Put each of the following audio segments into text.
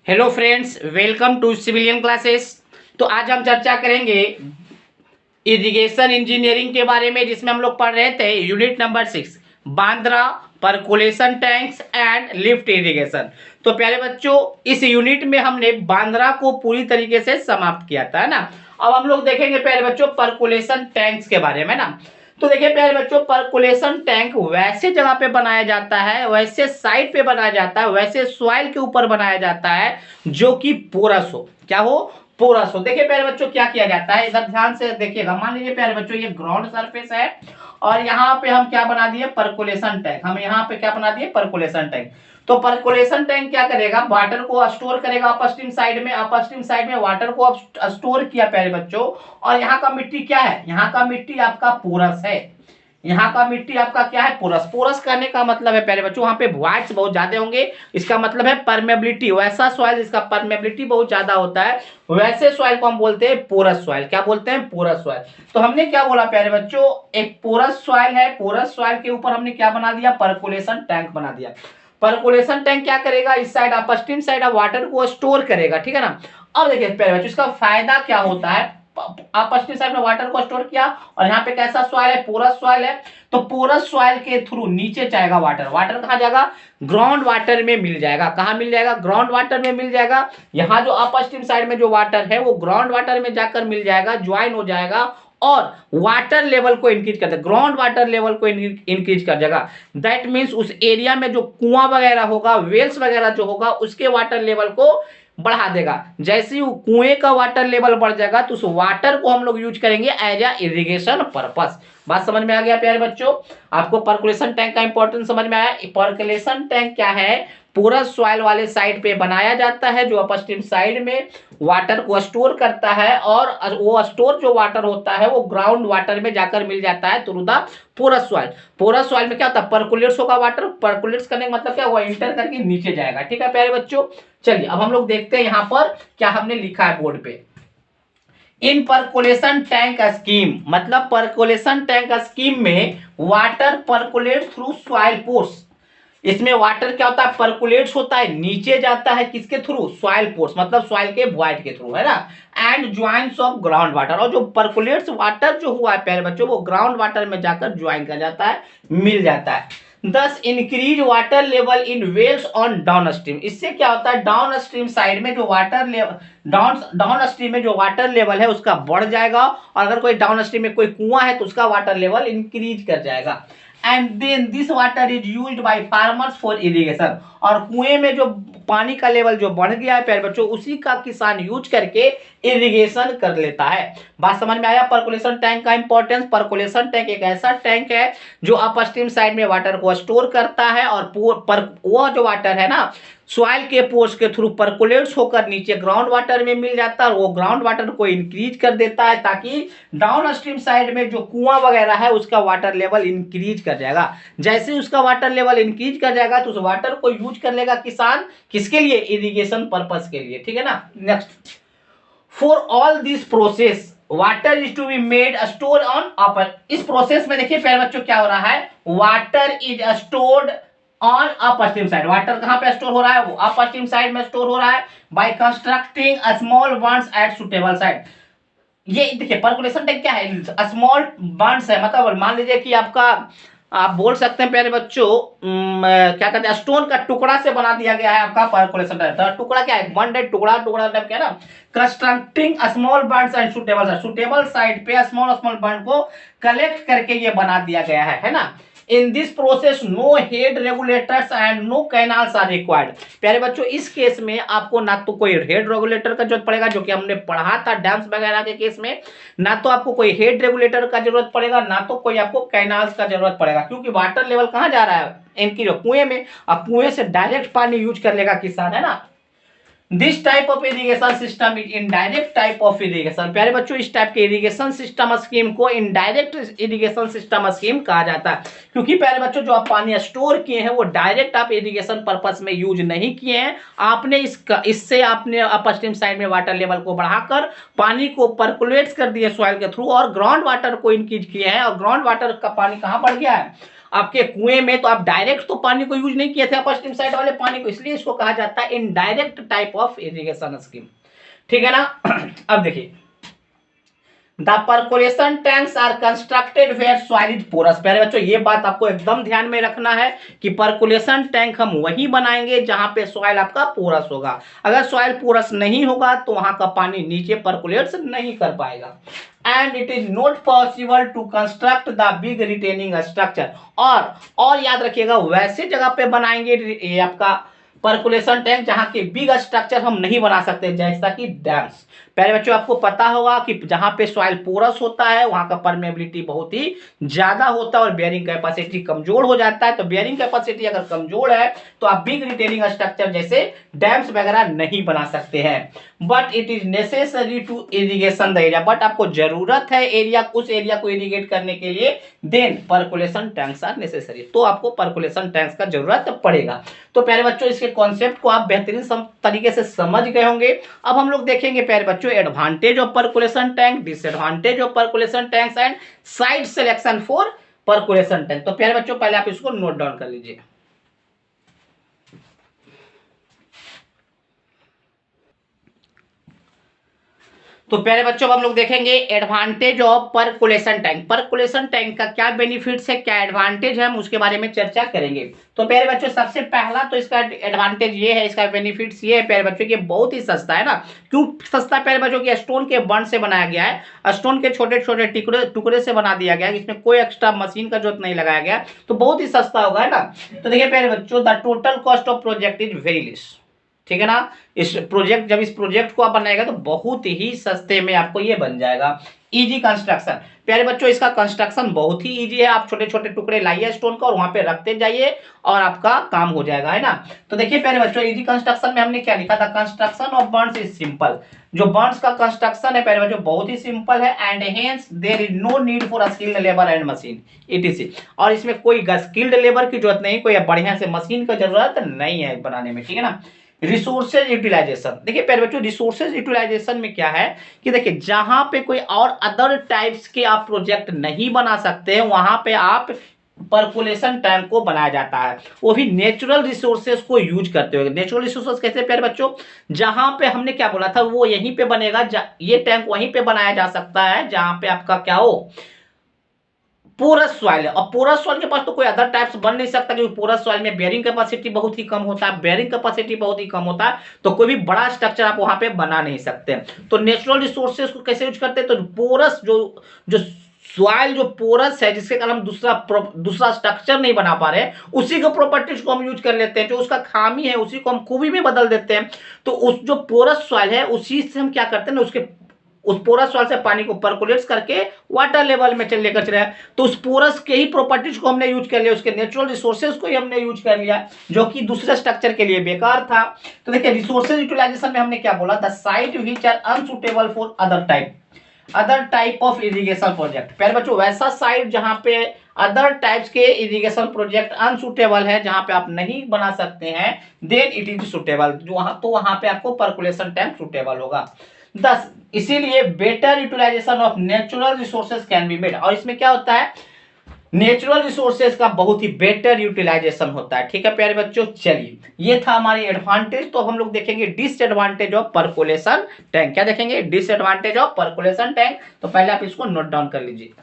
Hello friends, welcome to civilian classes. तो आज हम चर्चा करेंगे इरिगेशन इंजीनियरिंग के बारे में, जिसमें हम लोग पढ़ रहे थे unit number 6 Bandra percolation tanks and lift irrigation. तो प्यारे बच्चों, इस यूनिट में हमने बांद्रा को पूरी तरीके से समाप्त किया था, है ना। अब हम लोग देखेंगे प्यारे बच्चों परकोलेशन टैंक्स के बारे में ना। तो देखिए प्यारे बच्चों, परकोलेशन टैंक वैसे जगह पे बनाया जाता है, वैसे साइड पे बनाया जाता है, वैसे सॉइल के ऊपर बनाया जाता है जो कि पोरस हो। क्या हो? पोरस हो। देखिए प्यारे बच्चों, क्या किया जाता है, इधर ध्यान से देखिएगा। मान लीजिए प्यारे बच्चों, ये ग्राउंड सरफेस है और यहाँ पे हम क्या बना दिए, परकोलेशन टैंक। हम यहाँ पे क्या बना दिए, परकोलेशन टैंक। तो परकोलेशन टैंक क्या करेगा, वाटर को स्टोर करेगा अपस्ट्रीम साइड में। अपस्ट्रीम साइड में वाटर को स्टोर किया प्यारे बच्चों। और यहाँ का मिट्टी क्या है, यहाँ का मिट्टी आपका पोरस है। यहाँ का मिट्टी आपका क्या है, पोरस। पोरस करने का मतलब है प्यारे बच्चों, वहां पे वॉइड्स बहुत ज्यादा होंगे, इसका मतलब है परमेबिलिटी। वैसा सॉइल जिसका परमेबिलिटी बहुत ज्यादा होता है, वैसे सॉइल को हम बोलते हैं पोरस सॉइल। क्या बोलते हैं, पोरस सॉइल। तो हमने क्या बोला प्यारे बच्चों, एक पोरस सॉइल है। पोरस सॉइल के ऊपर हमने क्या बना दिया, परकोलेशन टैंक बना दिया। परकोलेशन टैंक क्या करेगा, इस साइड अपस्ट्रीम साइड वाटर को स्टोर करेगा, ठीक है ना। अब देखिए प्यारे बच्चों, इसका फायदा क्या होता है, अपस्ट्रीम साइड में वाटर को स्टोर किया और यहाँ पे कैसा सॉइल है, पोरस सॉइल है। तो पोरस सॉइल के थ्रू नीचे जाएगा वाटर। वाटर कहाँ जाएगा, ग्राउंड वाटर में मिल जाएगा। कहाँ मिल जाएगा, ग्राउंड वाटर में मिल जाएगा। यहाँ जो अपस्ट्रीम साइड में जो वाटर है वो ग्राउंड वाटर में जाकर मिल जाएगा, ज्वाइन हो जाएगा और वाटर लेवल को इंक्रीज कर देगा, ग्राउंड वाटर लेवल को इंक्रीज कर देगा। दैट मीन्स उस एरिया में जो कुआं वगैरह होगा, वेल्स वगैरह जो होगा, उसके वाटर लेवल को बढ़ा देगा। जैसे ही कुएं का वाटर लेवल बढ़ जाएगा तो उस वाटर को हम लोग यूज करेंगे एज अ इरिगेशन पर्पस। बात समझ में आ गया प्यारे बच्चों? आपको परकुलेशन टैंक का इंपॉर्टेंस समझ में आया। परकुलेशन टैंक क्या है, पोरस सॉइल वाले साइड पे बनाया जाता है, जो अपस्ट्रीम साइड में वाटर को स्टोर करता है और वो स्टोर जो वाटर होता है वो ग्राउंड वाटर में जाकर मिल जाता है through the porous soil. Porous soil में क्या होता है, परकुलेट्स होगा वाटर। परकुलेट्स करने का मतलब क्या हुआ, इंटर करके नीचे जाएगा। ठीक है प्यारे बच्चों, चलिए अब हम लोग देखते हैं यहाँ पर क्या हमने लिखा है बोर्ड पे। इन परकोलेशन टैंक स्कीम, मतलब परकोलेशन टैंक स्कीम में water percolate through soil pores. इसमें वाटर क्या होता है, परकुलेट्स होता है, नीचे जाता है किसके थ्रू, सॉइल पोर्स, मतलब सॉइल के वॉइड के थ्रू, है ना। And joins of ground water, और जो परकुलेट्स वाटर जो हुआ है प्यारे बच्चों, वो ग्राउंड वाटर में जाकर ज्वाइन कर जाता है, मिल जाता है। Thus increase water level in wells on downstream. इससे क्या होता है, डाउन स्ट्रीम साइड में जो वाटर लेवल, डाउन स्ट्रीम में जो वाटर लेवल है उसका बढ़ जाएगा। और अगर कोई डाउन स्ट्रीम में कोई कुआं है तो उसका वाटर लेवल इंक्रीज कर जाएगा। And then this water is used by farmers for irrigation. और कुएं में जो पानी का लेवल जो बढ़ गया है प्यारे बच्चों, उसी का किसान यूज करके इरिगेशन कर लेता है। बात समझ में आया परकुलेशन टैंक का इंपॉर्टेंस। परकुलेशन टैंक एक ऐसा टैंक है जो अपस्ट्रीम साइड में वाटर को स्टोर करता है और वो जो वाटर है ना, सॉइल के पोर्स के थ्रू परकुलेट्स होकर नीचे ग्राउंड वाटर में मिल जाता है और वो ग्राउंड वाटर को इंक्रीज कर देता है, ताकि डाउन स्ट्रीम साइड में जो कुआं वगैरह है उसका वाटर लेवल इंक्रीज कर जाएगा। जैसे ही उसका वाटर लेवल इंक्रीज कर जाएगा तो उस वाटर को यूज कर लेगा किसान, किसके लिए, इरिगेशन पर्पस के लिए। ठीक है ना। Next, for all this process water is to be made store on upper. इस प्रोसेस में देखिए प्यारे बच्चों क्या हो रहा है, water is stored on upstream side. Water कहां पे स्टोर हो रहा है, वो अपस्ट्रीम साइड में स्टोर हो रहा है by constructing small bunds at suitable side. ये देखिए परकुलेशन टैंक क्या है, स्मॉल बंड्स है, मतलब मान लीजिए कि आपका, आप बोल सकते हैं प्यारे बच्चों, क्या कहते हैं, स्टोन का टुकड़ा से बना दिया गया है आपका परकुलेशन टैंक। तो टुकड़ा क्या है, बंड है, टुकड़ा टुकड़ा टाइप क्या है ना। Constructing small bunds and suitable side पे स्मॉल स्मॉल बंड को कलेक्ट करके ये बना दिया गया है ना। In this process no head regulators and no canals are required. प्यारे बच्चों, इस केस में आपको ना तो कोई हेड रेगुलेटर का जरूरत पड़ेगा, जो कि हमने पढ़ा था डैम्स वगैरह के केस में, ना तो आपको कोई हेड रेगुलेटर का जरूरत पड़ेगा, ना तो कोई आपको कैनाल्स का जरूरत पड़ेगा, क्योंकि वाटर लेवल कहां जा रहा है, इनकी कुएं में। अब कुएं से डायरेक्ट पानी यूज कर लेगा किसान, है ना। This type of irrigation system is indirect type of irrigation. प्यारे बच्चों, इस टाइप के इरिगेशन सिस्टम स्कीम को इनडायरेक्ट इरिगेशन सिस्टम स्कीम कहा जाता है, क्योंकि प्यारे बच्चों जो आप पानी स्टोर किए हैं वो डायरेक्ट आप इरिगेशन पर्पस में यूज नहीं किए हैं। आपने इससे आपने अपस्ट्रीम साइड में वाटर लेवल को बढ़ाकर पानी को परकुलेट्स कर दिए सॉइल के थ्रू और ग्राउंड वाटर को इंक्रीज किए हैं, और ग्राउंड वाटर का पानी कहां बढ़ गया है, आपके कुएं में, तो आप डायरेक्ट तो पानी को यूज नहीं किए थे अपर स्ट्रीम साइड वाले पानी को, इसलिए इसको कहा जाता है indirect type of irrigation scheme. ठीक है ना। अब देखिए, the percolation tanks are constructed where soil is porous. प्यारे बच्चों, ये बात आपको एकदम ध्यान में रखना है कि परकोलेशन टैंक हम वही बनाएंगे जहां पे सॉइल आपका पोरस होगा। अगर सॉइल पोरस नहीं होगा तो वहां का पानी नीचे परकोलेट नहीं कर पाएगा। And it is not possible to construct the big retaining structure. और याद रखिएगा, वैसे जगह पे बनाएंगे ये आपका परकुलेशन टैंक जहां के बिग स्ट्रक्चर हम नहीं बना सकते, जैसा कि डैम्स। पहले बच्चों आपको पता होगा कि जहां पे सॉइल पोरस होता है वहां का परमेबिलिटी बहुत ही ज्यादा होता है और बेयरिंग कैपेसिटी कमजोर हो जाता है। तो बेयरिंग कैपेसिटी अगर कमजोर है तो आप बिग रिटेनिंग स्ट्रक्चर जैसे डैम्स वगैरह नहीं बना सकते हैं। But it is necessary to irrigation the area. But आपको जरूरत है एरिया, उस एरिया को इरिगेट करने के लिए, then percolation tanks are necessary. तो आपको परकुलेशन टैंक्स का जरूरत पड़ेगा। तो प्यारे बच्चों, इसके कॉन्सेप्ट को आप बेहतरीन तरीके से समझ गए होंगे। अब हम लोग देखेंगे प्यारे बच्चों advantage of percolation tank, disadvantage of percolation tanks and site selection for percolation tank. तो प्यारे बच्चों पहले आप इसको नोट डाउन कर लीजिए। तो प्यारे बच्चों अब हम लोग देखेंगे advantage of percolation tank. Percolation tank का क्या बेनिफिट्स है, क्या एडवांटेज है, हम उसके बारे में चर्चा करेंगे। तो प्यारे बच्चों सबसे पहला तो इसका एडवांटेज ये है, इसका बेनिफिट्स ये है प्यारे बच्चों कि बहुत ही सस्ता है ना। क्यों सस्ता प्यारे बच्चों की, स्टोन के बंड से बनाया गया है, स्टोन के छोटे छोटे टुकड़े से बना दिया गया है, इसमें कोई एक्स्ट्रा मशीन का जरूरत नहीं लगाया गया, तो बहुत ही सस्ता होगा, है ना। तो देखिए प्यारे बच्चों, the total cost of project is very less. ठीक है ना। जब इस प्रोजेक्ट को आप बनाएगा तो बहुत ही सस्ते में आपको ये बन जाएगा। इजी कंस्ट्रक्शन, प्यारे बच्चों इसका कंस्ट्रक्शन बहुत ही इजी है। आप छोटे छोटे टुकड़े लाइए स्टोन का और वहां पे रखते जाइए और आपका काम हो जाएगा, है ना। तो देखिए प्यारे बच्चों, इजी कंस्ट्रक्शन में हमने क्या लिखा था, construction of bunds is simple. जो बर्न्स का कंस्ट्रक्शन है प्यारे बच्चों बहुत ही सिंपल है। And hence there is no need for skilled labour and machine etc. और इसमें कोई स्किल्ड लेबर की जरूरत नहीं, कोई बढ़िया से मशीन का जरूरत नहीं है बनाने में। ठीक है ना। रिसोर्सेज यूटिलाइजेशन, देखिए प्यारे बच्चों रिसोर्सेज यूटिलाइजेशन में क्या है कि देखिए जहां पे कोई और अदर टाइप्स के आप प्रोजेक्ट नहीं बना सकते हैं वहां पे आप परकुलेशन टैंक को बनाया जाता है, वो भी नेचुरल रिसोर्सेज को यूज करते हुए। नेचुरल रिसोर्सेज कैसे प्यारे बच्चों, जहां पे हमने क्या बोला था वो यहीं पे बनेगा, ये टैंक वहीं पे बनाया जा सकता है जहां पे आपका क्या हो, पोरस सॉइल है। और पोरस सॉइल के पास तो कोई अदर टाइप्स बन नहीं सकता क्योंकि पोरस सॉइल में बेयरिंग कैपेसिटी बहुत ही कम होता है। बेयरिंग कैपेसिटी बहुत ही कम होता है तो कोई भी बड़ा स्ट्रक्चर आप वहां पे बना नहीं सकते। तो नेचुरल रिसोर्सेज को कैसे यूज करते हैं, तो पोरस जो सॉइल जो पोरस है जिसके कारण हम दूसरा स्ट्रक्चर नहीं बना पा रहे, उसी के प्रॉपर्टीज को हम यूज कर लेते हैं। जो उसका खामी है उसी को हम खूबी में बदल देते हैं। तो उस जो पोरस सॉइल है उसी से हम क्या करते हैं ना, उसके उस पोरस सॉइल से पानी को परकुलेट करके वाटर लेवल में लेकर चले, तो उस पोरस के ही प्रॉपर्टीज को हमने यूज कर लिया, उसके नेचुरल रिसोर्सेज को ही हमने यूज कर लिया जो कि दूसरे स्ट्रक्चर के लिए बेकार था। तो देखिए रिसोर्सेज यूटिलाइजेशन में हमने क्या बोला, the site which are unsuitable for other type of irrigation project. प्यारे बच्चों वैसा साइट जहां पे अदर टाइप्स के इरिगेशन प्रोजेक्ट अनसुटेबल है, जहां पे आप नहीं बना सकते हैं, देन इट इज सुटेबल, तो वहां पे आपको परकुलेशन टैंक सुटेबल होगा। 10 इसीलिए better utilisation of natural resources can be made. और इसमें क्या होता है, नेचुरल रिसोर्सेज का बहुत ही बेटर यूटिलाइजेशन होता है। ठीक है प्यारे बच्चों, चलिए ये था हमारी एडवांटेज। तो हम लोग देखेंगे डिसएडवांटेज ऑफ परकुलेशन टैंक। क्या देखेंगे, डिसएडवांटेज ऑफ परकुलेशन टैंक। तो पहले आप इसको नोट डाउन कर लीजिए।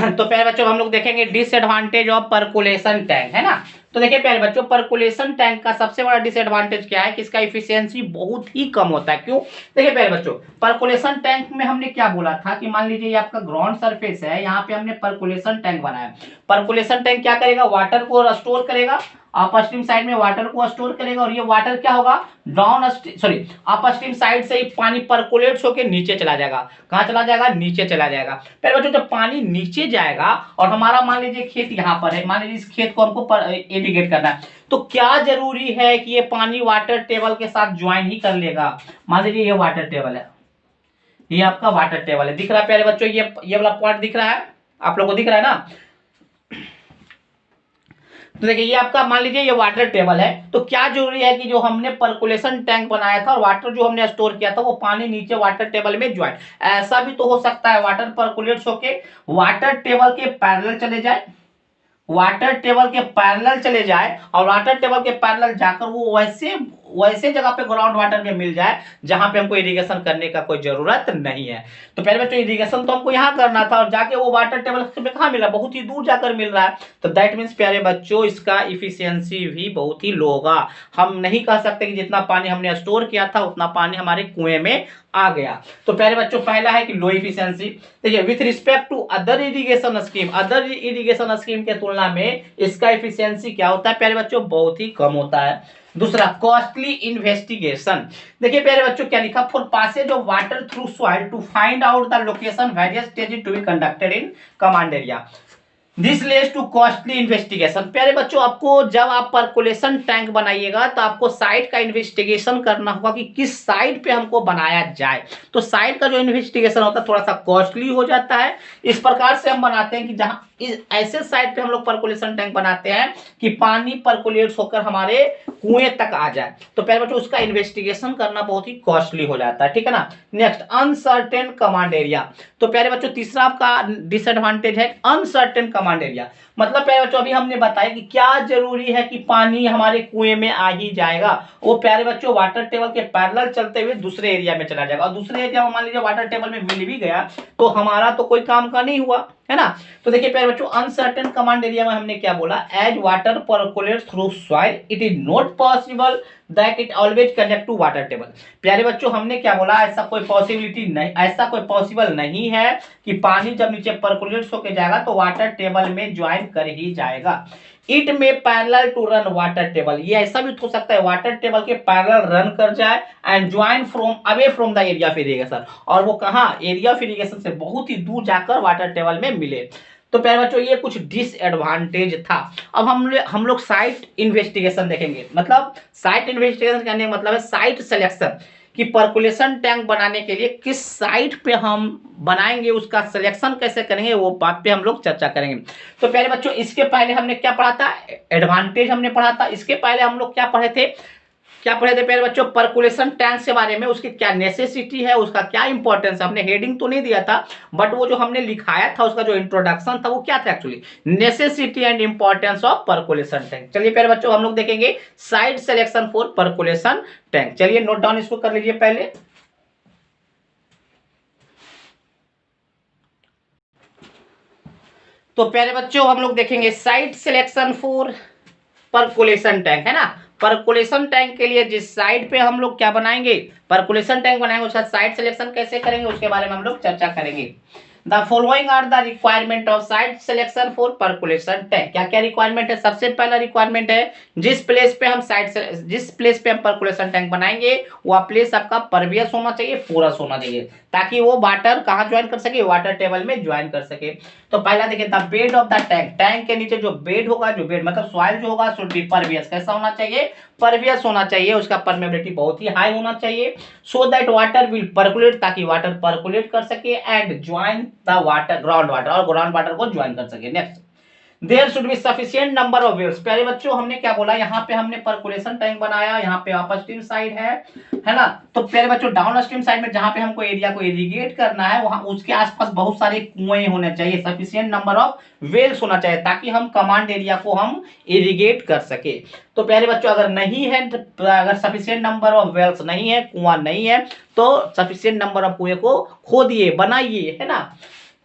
तो प्यारे बच्चों हम लोग देखेंगे डिसएडवांटेज ऑफ परकुलेशन टैंक, है ना। तो देखिए प्यारे बच्चों परकुलेशन टैंक का सबसे बड़ा डिसएडवांटेज क्या है कि इसका इफिशियंसी बहुत ही कम होता है। क्यों, देखिए प्यारे बच्चों परकुलेशन टैंक में हमने क्या बोला था कि मान लीजिए ये आपका ग्राउंड सरफेस है, यहाँ पे हमने परकुलेशन टैंक बनाया। परकुलेशन टैंक क्या करेगा, वाटर को स्टोर करेगा, अपस्ट्रीम साइड में वाटर को स्टोर करेगा और ये वाटर क्या होगा, अपस्ट्रीम साइड से ही पानी परकुलेट्स होकर नीचे चला जाएगा। कहां चला जाएगा, नीचे चला जाएगा। फिर बच्चों जब पानी नीचे जाएगा और हमारा मान लीजिए खेत यहाँ पर है, मान लीजिए इस खेत को हमको इरिगेट करना है, तो क्या जरूरी है कि ये पानी वाटर टेबल के साथ ज्वाइन ही कर लेगा। मान लीजिए ये वाटर टेबल है, ये आपका वाटर टेबल है, दिख रहा है प्यारे बच्चों, ये वाला पॉइंट दिख रहा है आप लोगों को, दिख रहा है ना। तो देखिए ये आपका मान लीजिए ये वाटर टेबल है, तो क्या जरूरी है कि जो हमने पर्कुलेशन टैंक बनाया था और वाटर जो हमने स्टोर किया था वो पानी नीचे वाटर टेबल में ज्वाइन, ऐसा भी तो हो सकता है वाटर पर्कुलेट्स होके वाटर टेबल के पैरेलल चले जाए, वाटर टेबल के पैरेलल चले जाए और वाटर टेबल के पैरेलल जाकर वो वैसे वैसे जगह पे ग्राउंड वाटर में मिल जाए जहां पे हमको इरिगेशन करने का कोई जरूरत नहीं है। तो पहले बच्चों इरिगेशन तो हमको यहाँ करना था और जाके वो वाटर टेबल में कहाँ मिल रहा है, बहुत ही दूर जाकर मिल रहा है। तो दैट मीन्स प्यारे बच्चों इसका इफिशियंसी भी बहुत ही लो होगा। हम नहीं कह सकते कि जितना पानी हमने स्टोर किया था उतना पानी हमारे कुएं में आ गया। तो प्यारे बच्चों पहला है कि लो इफिशियंसी। देखिए with respect to other irrigation scheme, other irrigation scheme के तुलना में इसका इफिशियंसी क्या होता है प्यारे बच्चों, बहुत ही कम होता है। दूसरा कॉस्टली इन्वेस्टिगेशन। देखिए प्यारे बच्चों क्या लिखा, for passages of water through soil to find out the location various stages to be conducted in command area, this leads to costly investigation. प्यारे बच्चों आपको जब आप पर्कुलेशन टैंक बनाइएगा तो आपको साइट का इन्वेस्टिगेशन करना होगा कि किस साइट पे हमको बनाया जाए। तो साइट का जो इन्वेस्टिगेशन होता है थोड़ा सा कॉस्टली हो जाता है। इस प्रकार से हम बनाते हैं कि जहां ऐसे साइट पे हम लोग पर्कुलेशन टैंक बनाते हैं कि पानी पर्कुलेट्स होकर हमारे कुएं तक आ जाए। तो प्यारे बच्चों उसका इन्वेस्टिगेशन करना बहुत ही कॉस्टली हो जाता है, ठीक है ना। Next uncertain command area. तो प्यारे बच्चों तीसरा आपका डिसएडवांटेज है अनसर्टेन कमांड एरिया। मतलब प्यारे बच्चों अभी हमने बताया कि क्या जरूरी है कि पानी हमारे कुएं में आ ही जाएगा, वो प्यारे बच्चों वाटर टेबल के पैरेलल चलते हुए दूसरे एरिया में चला जाएगा और दूसरे एरिया में मान लीजिए वाटर टेबल में मिल भी गया तो हमारा तो कोई काम का नहीं हुआ, है ना। तो देखिए प्यारे बच्चों अनसर्टेन कमांड एरिया में हमने क्या बोला, as water percolates through soil it is not possible that it always connect to water table. प्यारे बच्चों हमने क्या बोला, ऐसा कोई पॉसिबिलिटी नहीं, ऐसा कोई पॉसिबल नहीं है कि पानी जब नीचे पर्कुलेट्स होके जाएगा तो वाटर टेबल में ज्वाइन कर ही जाएगा। It may parallel to run water table, ये ऐसा भी हो सकता है वाटर टेबल के पैरेलल रन कर जाए and join from away from the area of irrigation, और वो कहां एरिया ऑफ इरिगेशन से बहुत ही दूर जाकर वाटर टेबल में मिले। तो प्यारे बच्चों ये कुछ डिसएडवांटेज था। अब हम लोग साइट इन्वेस्टिगेशन देखेंगे। मतलब साइट इन्वेस्टिगेशन करने का मतलब है साइट सिलेक्शन, कि पर्कुलेशन टैंक बनाने के लिए किस साइट पे हम बनाएंगे, उसका सिलेक्शन कैसे करेंगे, वो बात पे हम लोग चर्चा करेंगे। तो प्यारे बच्चों इसके पहले हमने क्या पढ़ा था, एडवांटेज हमने पढ़ा था। इसके पहले हम लोग क्या पढ़े थे प्यारे बच्चों, पर्कुलेशन टैंक के बारे में, उसकी क्या नेसेसिटी है, उसका क्या इंपॉर्टेंस है। हमने हेडिंग तो नहीं दिया था बट वो जो हमने लिखाया था उसका जो इंट्रोडक्शन था वो क्या था actually, necessity and importance of percolation tank. चलिए प्यारे बच्चों हम लोग देखेंगे site selection for percolation tank. चलिए नोट डाउन इसको कर लीजिए पहले। तो प्यारे बच्चों हम लोग देखेंगे site selection for percolation tank, है ना। पर्कुलेशन टैंक के लिए जिस साइड पे हम लोग क्या बनाएंगे, पर्कुलेशन टैंक बनाएंगे, उसका साइट सिलेक्शन कैसे करेंगे उसके बारे में हम लोग चर्चा करेंगे। The following are the requirement of site selection for percolation tank. क्या क्या रिक्वायरमेंट है, सबसे पहला रिक्वायरमेंट है जिस प्लेस पे हम पर्कुलेशन टैंक बनाएंगे वह प्लेस आपका परवियस होना चाहिए, पोरस होना चाहिए, ताकि वो वाटर कहाँ ज्वाइन कर सके, वाटर टेबल में ज्वाइन कर सके। तो पहला देखिए the bed of the tank, tank के नीचे जो बेड होगा, जो बेड मतलब सॉइल जो होगा शुड बी परवियस, कैसा होना चाहिए, परवियस होना चाहिए, उसका परमेबिलिटी बहुत ही हाई होना चाहिए। So that water will percolate, ताकि वाटर पर्कुलेट कर सके and join the water ground water, और ग्राउंड वाटर को ज्वाइन कर सके। Next there should be sufficient number of wells. प्यारे बच्चों हमने क्या बोला, यहाँ पे हमने पर्कुलेशन टैंक बनाया, यहाँ पे अपस्ट्रीम साइड है ना। तो प्यारे बच्चों डाउन स्ट्रीम साइड में जहां पे हमको एरिया को इरिगेट करना है वहां उसके आसपास बहुत सारे कुएं होने चाहिए, सफिशिएंट नंबर ऑफ वेल्स होना चाहिए, ताकि हम कमांड एरिया को हम इरिगेट कर सके। तो प्यारे बच्चों अगर नहीं है, अगर सफिशिएंट नंबर ऑफ वेल्स नहीं है, कुआं नहीं है, तो सफिशिएंट नंबर ऑफ कुएं को खोदिए, बनाइए, है ना।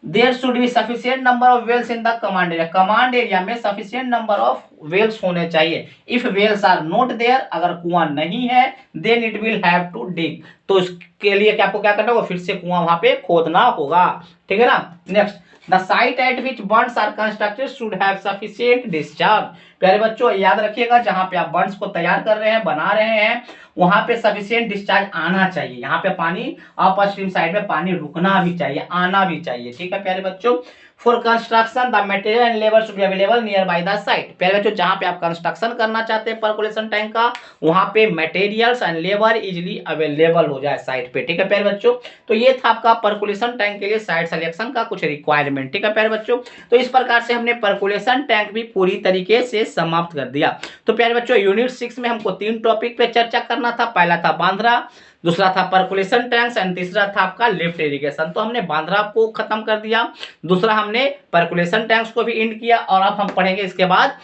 There should be sufficient number of wells in the command area, command area में सफिशिएंट नंबर ऑफ वेल्स होने चाहिए। If wells are not there, अगर कुआं नहीं है, then it will have to dig, तो इसके लिए क्या आपको क्या करना होगा, फिर से कुआं वहां पे खोदना होगा, ठीक है ना। Next the site at which bunds are constructed should have sufficient discharge. प्यारे बच्चों याद रखिएगा जहां पे आप बर्न्स को तैयार कर रहे हैं, बना रहे हैं, वहां पे सफिशिएंट डिस्चार्ज आना चाहिए। यहाँ पे पानी अपस्ट्रीम साइड में पानी रुकना भी चाहिए, आना भी चाहिए, ठीक है प्यारे बच्चों। For construction the material and labour should be available near by the site. प्यारे बच्चों जहां पे आप कंस्ट्रक्शन करना चाहते हैं पर्कुलेशन टैंक का, वहां पे materials and labour easily available हो जाए साइट पे। ठीक है प्यारे बच्चों, तो ये था आपका परकुलेशन टैंक के लिए साइट सिलेक्शन का कुछ रिक्वायरमेंट। ठीक है प्यारे बच्चों, तो इस प्रकार से हमने परकुलेशन टैंक भी पूरी तरीके से समाप्त कर दिया। तो प्यारे बच्चों यूनिट 6 में हमको 3 टॉपिक पे चर्चा करना था। पहला था बांद्रा, दूसरा था परकुलेशन टैंक्स एंड तीसरा था आपका लिफ्ट इरिगेशन। तो हमने बांद्रा को खत्म कर दिया, दूसरा हमने परकुलेशन टैंक्स को भी एंड किया, और अब हम पढ़ेंगे इसके बाद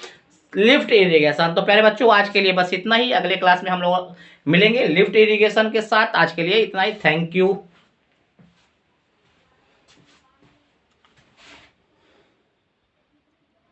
लिफ्ट इरिगेशन। तो प्यारे बच्चों आज के लिए बस इतना ही, अगले क्लास में हम लोग मिलेंगे लिफ्ट इरिगेशन के साथ। आज के लिए इतना ही, थैंक यू।